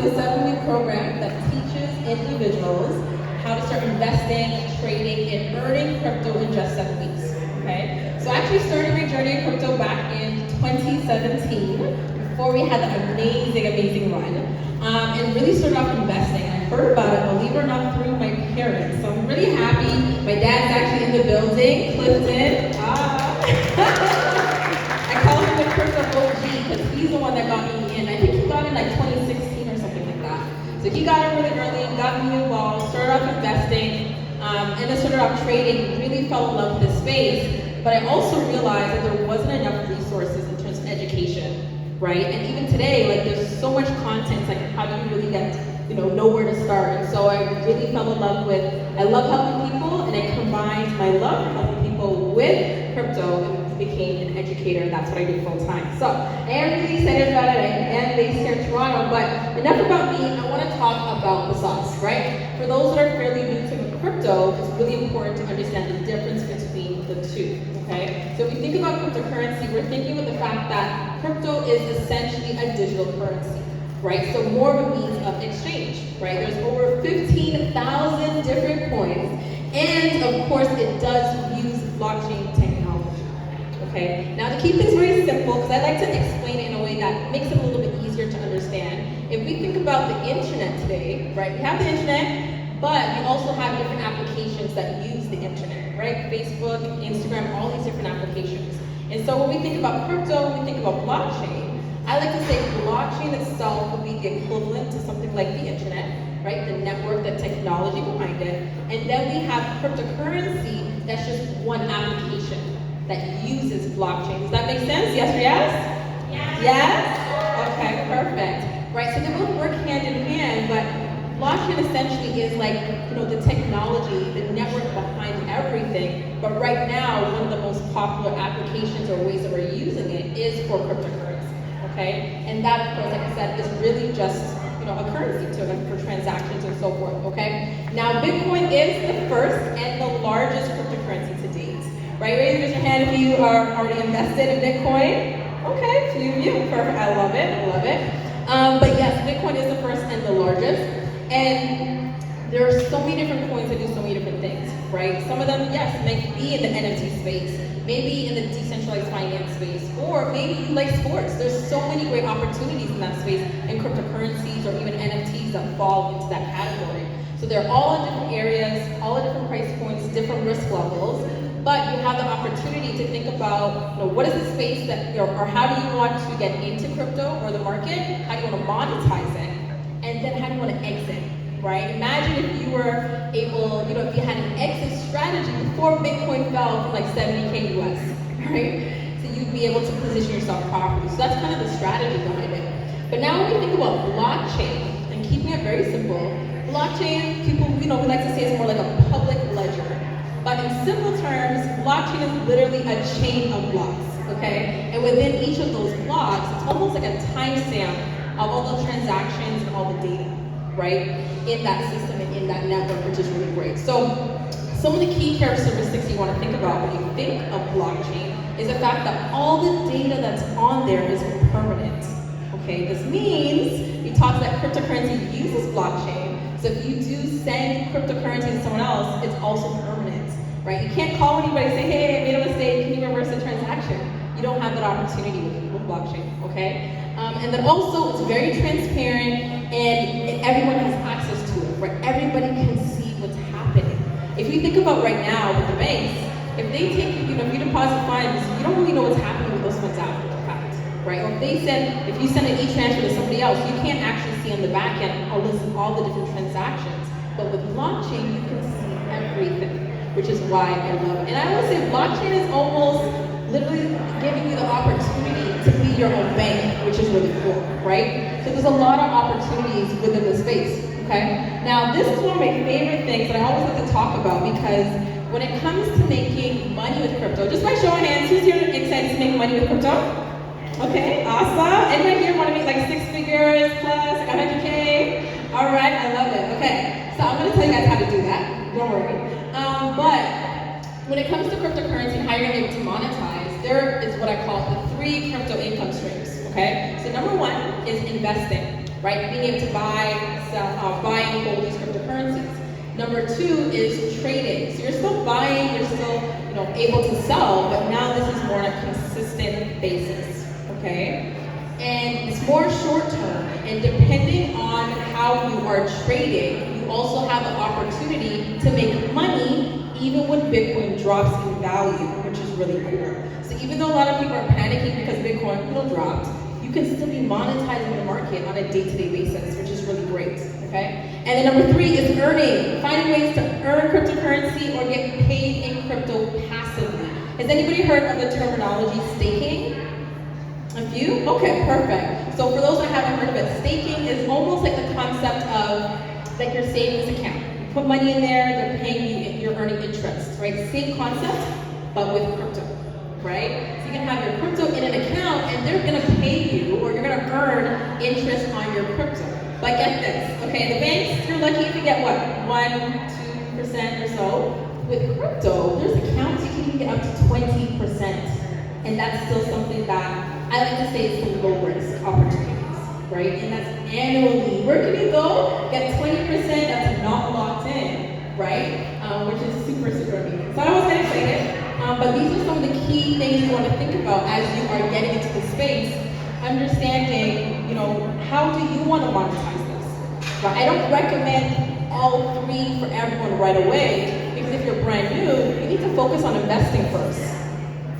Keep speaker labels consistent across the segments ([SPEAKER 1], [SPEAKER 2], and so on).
[SPEAKER 1] A 7-week program that teaches individuals how to start investing, trading, and earning crypto in just 7 weeks. Okay? So I actually started my journey in crypto back in 2017, before we had an amazing run, and really started off investing. I heard about it, believe it or not, through my parents. So I'm really happy. My dad's actually in the building, Clifton. I call him the crypto OG because he's the one that got me in. I think he got in like 2016 or something like that. So he got in really early, got me involved, started off investing, and then started off trading, really fell in love with this space. But I also realized that there wasn't enough resources in terms of education, right? And even today, like there's so much content, like how do you really get, know where to start? And so I really fell in love with, I love helping people, and I combined my love for helping people with crypto and became an educator, and that's what I do full time. So I am really excited about it. I am based here in Toronto, but enough about me. I want to talk about the sauce, right? For those that are fairly new to crypto, it's really important to understand the difference between the two, okay? So if we think about cryptocurrency, we're thinking with the fact that crypto is essentially a digital currency, right? So more of a means of exchange, right? There's over 15,000 different coins, and of course it does use blockchain technology, okay? Now to keep things very simple, because I like to explain it in a way that makes it a little bit easier to understand, if we think about the internet today, right? We have the internet, but we also have different applications that use the internet, right? Facebook, Instagram, all these different applications. And so when we think about crypto, when we think about blockchain, I like to say blockchain itself would be the equivalent to something like the internet, right? The network, the technology behind it. And then we have cryptocurrency, that's just one application that uses blockchain. Does that make sense? Yes or yes? Yes? Yes? Okay, perfect. Right, so they both work hand in hand, but blockchain essentially is like, the technology, the network behind everything. But right now, one of the most popular applications or ways that we're using it is for cryptocurrency, okay? And that, of course, like I said, is really just, a currency to it for transactions and so forth, okay? Now, Bitcoin is the first and the largest cryptocurrency to date, right? Raise your hand if you are already invested in Bitcoin. Okay, few of you, perfect, I love it. But yes, Bitcoin is the first and the largest. And there are so many different coins that do so many different things, right? Some of them, yes, may be in the NFT space, maybe in the decentralized finance space, or maybe you like sports. There's so many great opportunities in that space, in cryptocurrencies or even NFTs that fall into that category. So they're all in different areas, all at different price points, different risk levels, but you have the opportunity to think about, what is the space that, or how do you want to get into crypto or the market? How do you want to monetize it? And then how do you want to exit, right? Imagine if you were able, if you had an exit strategy before Bitcoin fell from like 70K US, right? So you'd be able to position yourself properly. So that's kind of the strategy behind it. But now when we think about blockchain, and keeping it very simple, blockchain, people, we like to say it's more like a public ledger. But in simple terms, blockchain is literally a chain of blocks, okay? And within each of those blocks, it's almost like a timestamp of all the transactions and all the data, right? In that system and in that network, which is really great. So some of the key characteristics you want to think about when you think of blockchain is the fact that all the data that's on there is permanent, okay? This means, he talks that cryptocurrency uses blockchain, so if you do send cryptocurrency to someone else, it's also permanent, right? You can't call anybody and say, hey, I made a mistake, can you reverse the transaction? You don't have that opportunity with blockchain, okay? And then also, it's very transparent, and everyone has access to it, right? Everybody can see what's happening. If you think about right now with the banks, if they take, if you deposit funds, you don't really know what's happening with those funds after the fact, right? Or if you send an e-transfer to somebody else, you can't actually see on the back end all the different transactions. But with blockchain, you can see everything, which is why I love it. And I would say blockchain is almost literally giving you the opportunity to be your own bank, which is really cool, right? So there's a lot of opportunities within the space, okay? Now, this is one of my favorite things that I always like to talk about, because when it comes to making money with crypto, just by show of hands, who's here excited to make money with crypto? Okay, awesome. Anybody here want to make like 6 figures plus, like 100K? All right, I love it. Okay, so I'm going to tell you guys how to do that. Don't worry. But when it comes to cryptocurrency and how you're going to be able to monetize, there is what I call the 3 crypto income streams, okay? So number 1 is investing. right? Being able to buy, sell, buy and hold these cryptocurrencies. Number two is trading. So you're still buying, you're still, able to sell, but now this is more on a consistent basis, okay? And it's more short term, and depending on how you are trading, you also have the opportunity to make money even when Bitcoin drops in value, which is really cool. So even though a lot of people are panicking because Bitcoin dropped, you can still be monetizing the market on a day-to-day basis, which is really great, okay? And then number three is earning. Finding ways to earn cryptocurrency or get paid in crypto passively. Has anybody heard of the terminology staking? A few? Okay, perfect. So for those that haven't heard of it, staking is almost like the concept of like your savings account. You put money in there, they're paying you, you're earning interest, right? Same concept, but with crypto, right? So you can have your crypto in an account and they're gonna pay you, or you're gonna earn interest on your crypto. But get this, okay? The banks, you're lucky if you get what? 1-2% or so. With crypto, there's accounts you can even get up to 20%. And that's still something that I like to say is some low risk opportunities, right? And that's annually. Where can you go? Get 20% that's not locked in, right? Which is super, super amazing. So I was getting excited. But these are some of the key things you want to think about as you are getting into the space, understanding, how do you want to monetize this? Right? I don't recommend all three for everyone right away, because if you're brand new, you need to focus on investing first.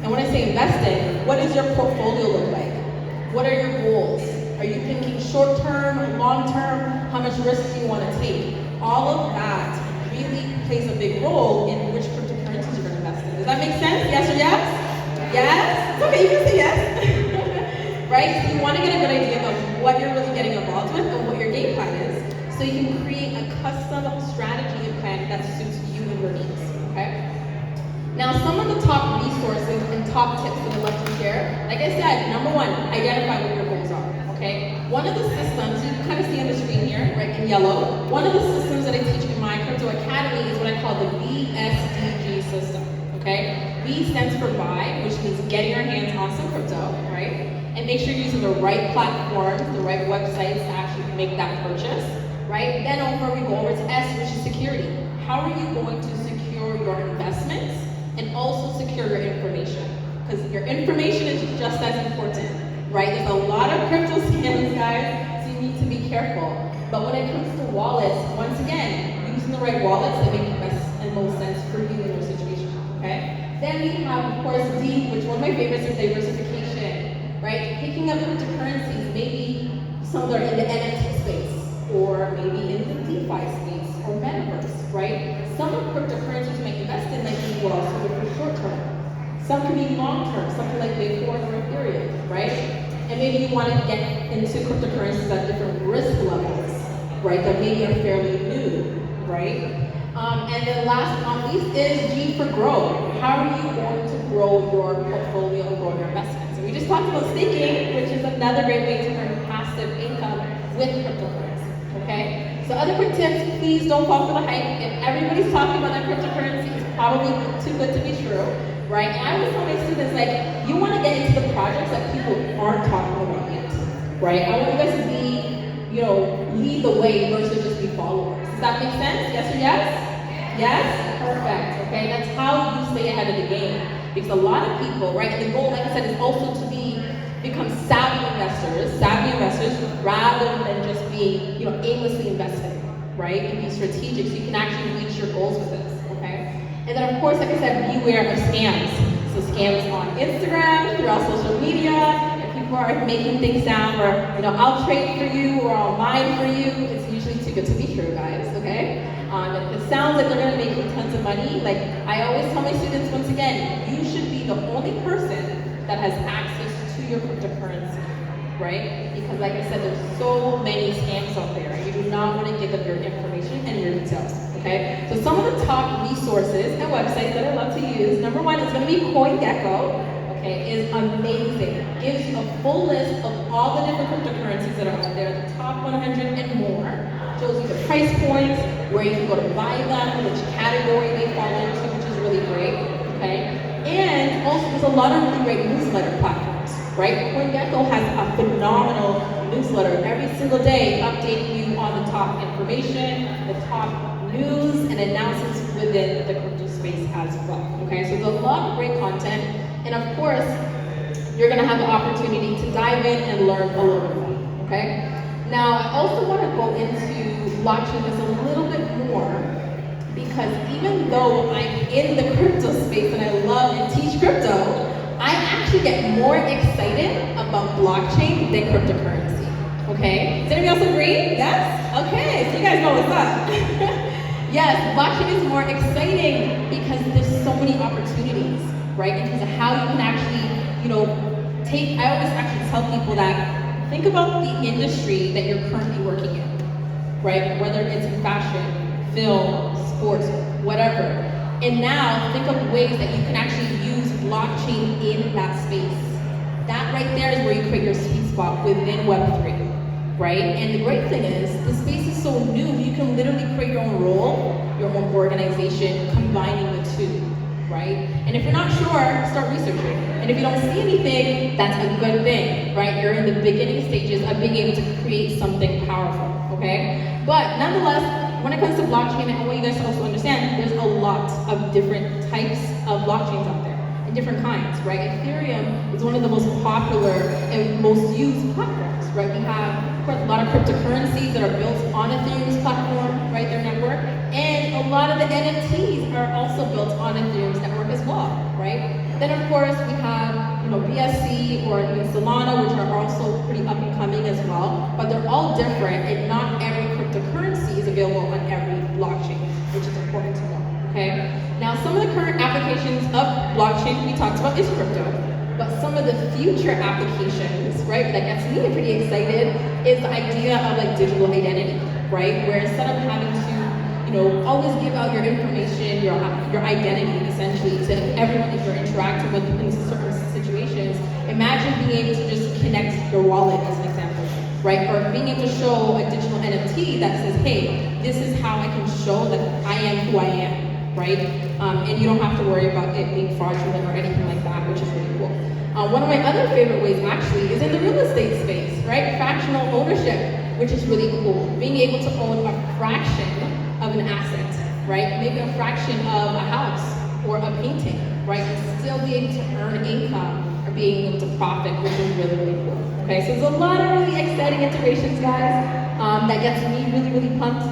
[SPEAKER 1] And when I say investing, what does your portfolio look like? What are your goals? Are you thinking short term, long term? How much risk do you want to take? All of that really plays a big role in which cryptocurrencies you're going to invest in. Does that make sense? Yes or yes? Yes? It's okay, you can say yes. Right? So you want to get a good idea of what you're really getting involved with and what your game plan is, so you can create a custom strategy and plan that suits you and your needs, okay? Now, some of the top resources and top tips that I'd love to share, like I said, number one, identify what your goals are, okay? One of the systems, you can kind of see on the screen here, right, in yellow, one of the systems that I teach in my crypto academy is what I call the BSDG system, okay? B stands for buy, which means getting your hands on some crypto, right? And make sure you're using the right platforms, the right websites to actually make that purchase, right? Then we go over to S, which is security. How are you going to secure your investments and also secure your information? Because your information is just as important, right? There's a lot of crypto scams, guys, so you need to be careful. But when it comes to wallets, once again, using the right wallets that make the best and most sense for you and your situation, okay? Then we have, of course, D, which one of my favorites is diversification, right? Picking up cryptocurrencies, maybe some that are in the NFT space, or maybe in the DeFi space, or metaverse, right? Some of cryptocurrencies you might invest in might be well suited for short term. Some can be long term, something like Bitcoin or Ethereum, right? And maybe you want to get into cryptocurrencies at different risk levels, right? That maybe are fairly new, right? And then last but not least is G for grow. How are you going to grow your portfolio and grow your investments? And we just talked about staking, which is another great way to earn passive income with cryptocurrency, okay? So other quick tips, please don't fall for the hype. If everybody's talking about their cryptocurrency, it's probably too good to be true, right? And I always tell my students, like, you want to get into the projects that people aren't talking about yet, right? I want you guys to be, lead the way versus just be followers. Does that make sense? Yes or yes? Yes? Perfect, okay? That's how you stay ahead of the game. Because a lot of people, right, and the goal, like I said, is also to become savvy investors rather than just being, aimlessly investing, right? And be strategic so you can actually reach your goals with this, okay? And then of course, like I said, beware of scams. So scams on Instagram, throughout social media, and people are making things sound where, I'll trade for you or I'll mine for you. It's usually too good to be true, guys, okay? If it sounds like they're gonna make you tons of money, like I always tell my students, once again, you should be the only person that has access to your cryptocurrency, right? Because like I said, there's so many scams out there, and you do not want to give up your information and your details, okay? So some of the top resources and websites that I love to use, number one is going to be CoinGecko, okay? Is amazing. Gives you a full list of all the different cryptocurrencies that are out there, the top 100 and more. Shows you the price points, where you can go to buy them, which category they fall into, which is really great, okay? And also, there's a lot of really great newsletter platforms, right? CoinGecko has a phenomenal newsletter every single day, updating you on the top information, the top news, and announcements within the crypto space as well. Okay, so there's a lot of great content, and of course, you're gonna have the opportunity to dive in and learn a little bit more. Okay. Now, I also want to go into blockchain just a little bit more, because even though I'm in the crypto space and I love and teach crypto, I actually get more excited about blockchain than cryptocurrency. Okay? Does anybody else agree? Yes? Okay, so you guys know what's up. Yes, blockchain is more exciting because there's so many opportunities, right? In terms of how you can actually, I always actually tell people that think about the industry that you're currently working in, right? Whether it's in fashion, film, sports, whatever. And now think of ways that you can actually use blockchain in that space. That right there is where you create your sweet spot within Web3, right? And the great thing is, the space is so new, you can literally create your own role, your own organization, combining the two, right? And if you're not sure, start researching. And if you don't see anything, that's a good thing, right? You're in the beginning stages of being able to create something powerful, okay? But nonetheless, when it comes to blockchain, I want you guys to also understand there's a lot of different types of blockchains out there, and different kinds, right? Ethereum is one of the most popular and most used platforms, right? We have, of course, a lot of cryptocurrencies that are built on Ethereum's platform, right, their network, and a lot of the NFTs are also built on Ethereum's network as well, right? Then, of course, we have, BSC or even Solana, which are also pretty up and coming as well, but they're all different, and not every cryptocurrency is available on every blockchain, which is important to know, okay? Now, some of the current applications of blockchain we talked about is crypto, but some of the future applications, right, that gets me pretty excited is the idea of like digital identity, right? Where instead of having to always give out your information, your identity, essentially, to everyone that you're interacting with in certain situations, imagine being able to just connect your wallet, as an example, right? Or being able to show a digital NFT that says, hey, this is how I can show that I am who I am, right? And you don't have to worry about it being fraudulent or anything like that, which is really cool. One of my other favorite ways, actually, is in the real estate space, right? Fractional ownership, which is really cool. Being able to own a fraction of an asset, right? Maybe a fraction of a house or a painting, right? And still be able to earn income or being able to profit, which is really, really cool. Okay, so there's a lot of really exciting integrations, guys, that gets me really, really pumped.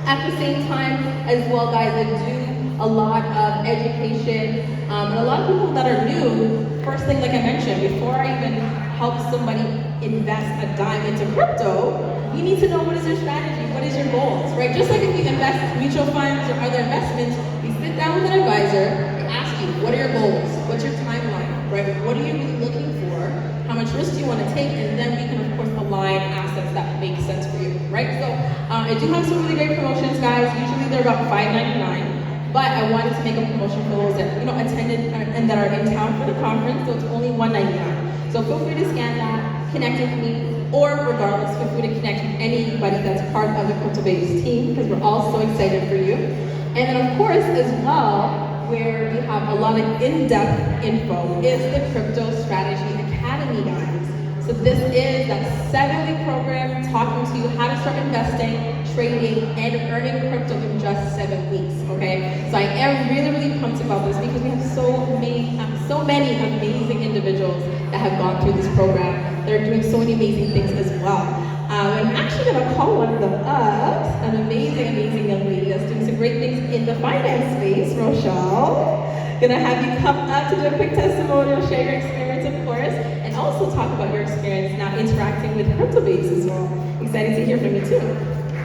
[SPEAKER 1] At the same time, as well, guys, I do a lot of education, and a lot of people that are new, first thing, like I mentioned, before I even help somebody invest a dime into crypto, you need to know what is your strategy, what is your goals, right? Just like if you invest mutual funds or other investments, you sit down with an advisor and ask you, what are your goals? What's your timeline, right? What are you really looking for? How much risk do you want to take? And then we can, of course, align assets that make sense for you, right? So I do have some really great promotions, guys. Usually they're about $5.99, but I wanted to make a promotion for those that attended and that are in town for the conference, so it's only $1.99. So feel free to scan that, connect with me, or regardless, feel free to connect with anybody that's part of the Crypto Babies team, because we're all so excited for you. And then, of course, as well, where we have a lot of in-depth info is the Crypto Strategy Academy, guys. So this is that 7-week program talking to you how to start investing, trading, and earning crypto in just 7 weeks, okay? So I am really, really pumped about this because we have so many amazing individuals that have gone through this program. They're doing so many amazing things as well. I'm actually gonna call one of them up, an amazing young lady that's doing some great things in the finance space, Rochelle. Gonna have you come up to do a quick testimonial, share your experience, of course, and also talk about your experience now interacting with Crypto Babes as well. Excited to hear from you too.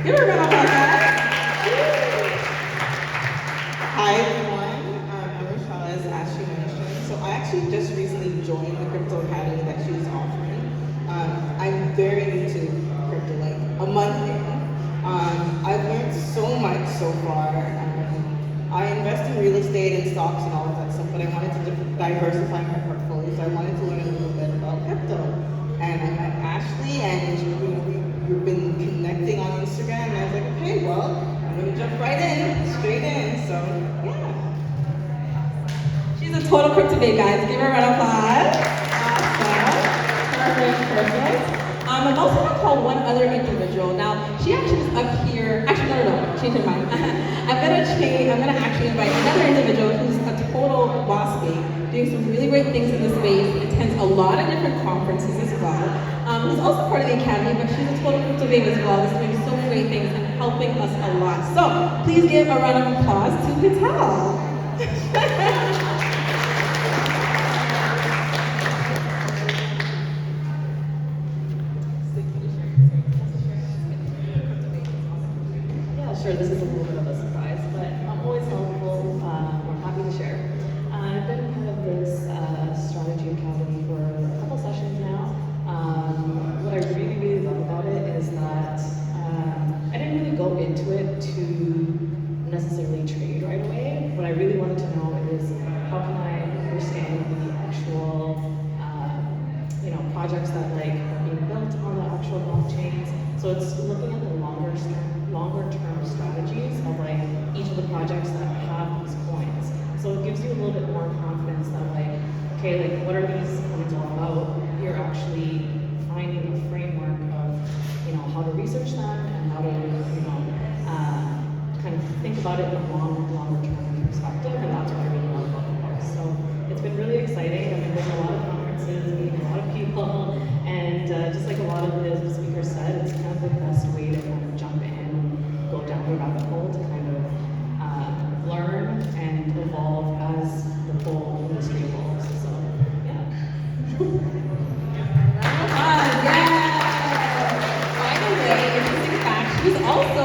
[SPEAKER 1] Give her a round of applause, guys.
[SPEAKER 2] Hi everyone, I'm Rochelle, as Ashley mentioned. So I actually just recently joined the Crypto Academy that she was offering. I'm very new to crypto, like a month in. I've learned so much so far. I invest in real estate and stocks and all of that stuff, but I wanted to diversify my portfolio, so I wanted to learn a little bit about crypto. And I met Ashley, and we've been connecting on Instagram, and I was like, okay, well, I'm gonna jump straight in. So yeah.
[SPEAKER 1] She's a total crypto babe, guys. Give her a round of applause. Awesome. Perfect. I'm also going to call one other individual. Now, she actually is up here. Actually, no, change her mind. I'm going to actually invite another individual who's a total boss babe, doing some really great things in this space, attends a lot of different conferences as well. Who's also part of the academy, but she's a total crypto babe as well. She's doing so many great things and helping us a lot. So, please give a round of applause to Patel.
[SPEAKER 3] Sure, this is a little bit of a surprise, but I'm always helpful. I'm happy to share. I've been part of this strategy academy for a couple sessions now. What I really, really love about it is that I didn't really go into it to necessarily trade right away. What I really wanted to know is how can I understand the actual, projects that are being built on the actual blockchains. So it's looking at the longer term strategies of each of the projects that have these coins. So it gives you a little bit more confidence that what are these coins all about? You're actually finding a framework of how to research them and how to kind of think about it in a longer term perspective, and that's what I really love about the course. So it's been really exciting. I've been going to a lot of conferences, meeting a lot of people, and just like a lot of the speakers said, it's kind of the best way to kind of jump in and go down the rabbit hole to kind of learn and evolve as the whole industry evolves. So yeah.
[SPEAKER 1] By the way, interesting fact, she was also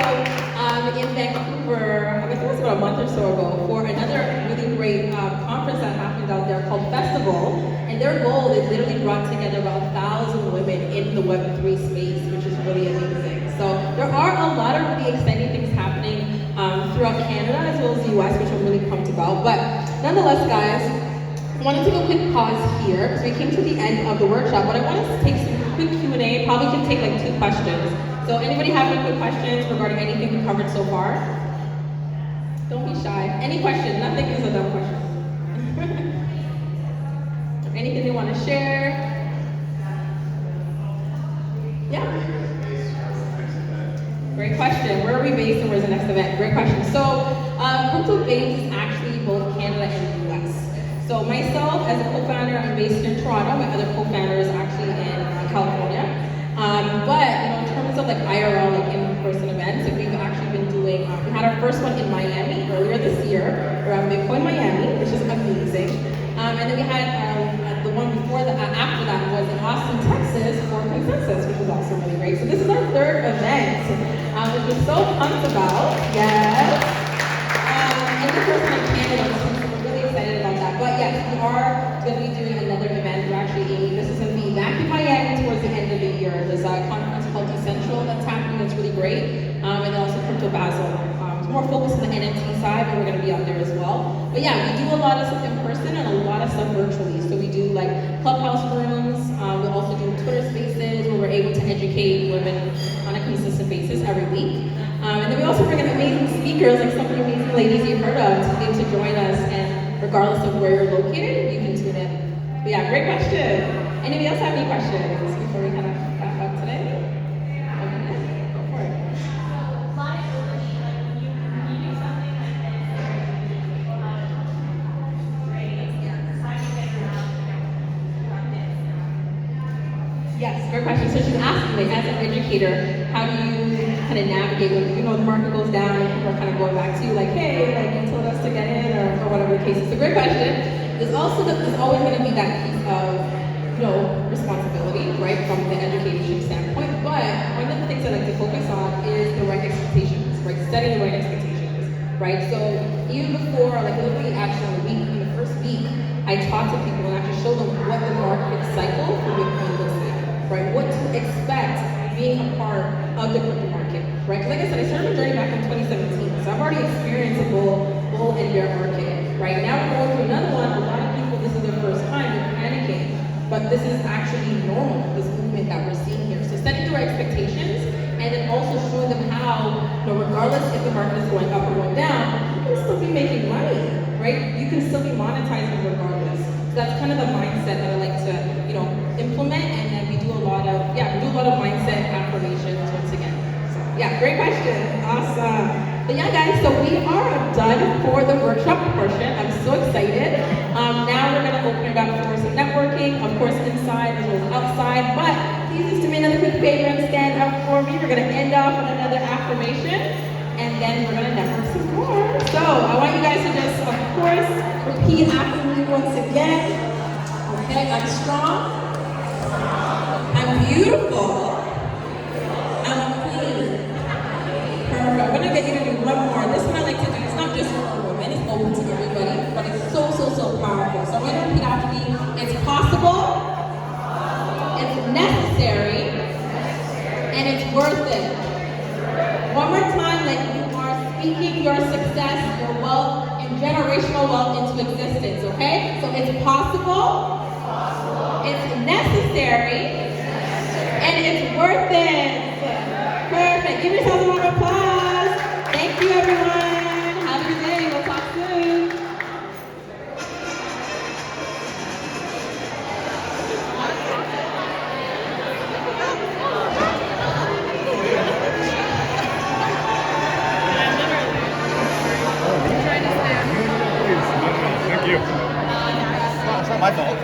[SPEAKER 1] in Vancouver, I think it was about a month or so ago, for another really great conference that happened out there called Festival. And their goal, they literally brought together about 1,000 women in the Web3 space, which is really amazing. So there are a lot of really exciting things happening throughout Canada as well as the US, which I'm really pumped about. But nonetheless, guys, I want to take a quick pause here because we came to the end of the workshop, but I want us to take some quick Q&A. Probably can take 2 questions. So anybody have any quick questions regarding anything we covered so far? Don't be shy. Any question? Nothing is a dumb question. Anything you want to share? Yeah. Great question. Where are we based and where's the next event? Great question. So, Crypto Babes is actually both Canada and the US. So myself, as a co-founder, I'm based in Toronto. My other co-founder is actually in California. But in terms of IRL, in-person events, we've actually been doing. We had our first one in Miami earlier this year around Bitcoin Miami, which is amazing. And then we had the one before that, after that was in Austin, Texas for Consensus, which was also really great. So this is our 3rd event, which we're so pumped about. Yes. And the first one in Canada, so we're really excited about that. But yes, we are going to be doing another event. We're actually aiming, this is going to be back in Miami towards the end of the year. There's a conference called Essential that's happening that's really great. And then also Crypto Basel. It's more focused on the NFT side, but we're going to be out there as well. But yeah, we do a lot of stuff in person and a lot of stuff virtually. So we do Clubhouse rooms. We'll also do Twitter spaces where we're able to educate women on a consistent basis every week. And then we also bring in amazing speakers, like some of the amazing ladies you've heard of, to be able to join us. And regardless of where you're located, you can tune in. But yeah, great question. Anybody else have any questions before we kind of wrap up today? Okay, go for it. Yes, great question. So she's asking, as an educator, how do you kind of navigate when the market goes down and people are kind of going back to you hey, you told us to get in or whatever the case is. It's a great question. There's always going to be that piece of responsibility, right, from the education standpoint. But one of the things I like to focus on is the right expectations, right, setting the right expectations, right. So even before, literally actually in the first week, I talk to people and actually show them what the market cycle for Bitcoin looks like, right? What to expect being a part of the crypto market, right? Because like I said, I started my journey back in 2017, so I've already experienced a bull and bear market, right? Now we're going through another one. A lot of people, this is their first time, they're panicking, but this is actually normal, this movement that we're seeing here. So setting the right expectations, and then also showing them how, regardless if the market is going up or going down, you can still be making money, right? You can still be monetizing regardless. So that's kind of the mindset that I like to, implement, and then we do a lot of about a mindset affirmations once again. So, yeah,
[SPEAKER 2] Great question. Awesome.
[SPEAKER 1] but yeah, guys, so we are done for the workshop portion. I'm so excited. Now we're gonna open it up for some networking, of course, inside as well as outside. But please just do me another quick favor and stand up for me. We're gonna end off with another affirmation, and then we're gonna network some more. So I want you guys to just, of course, repeat after me once again. Okay, I'm strong. I'm beautiful. I'm clean. Perfect. I'm gonna get you to do one more. This one I like to do. It's not just for women. It's open to everybody, but it's so powerful. So I'm gonna repeat after me. It's possible. It's necessary, and it's worth it. One more time, like you are speaking your success, your wealth, and generational wealth into existence. Okay? So it's possible. It's necessary. And it's worth it. Perfect. Give yourselves a round of applause. Thank you, everyone. Have a good day. We'll talk soon.
[SPEAKER 4] Thank you. It's not my fault.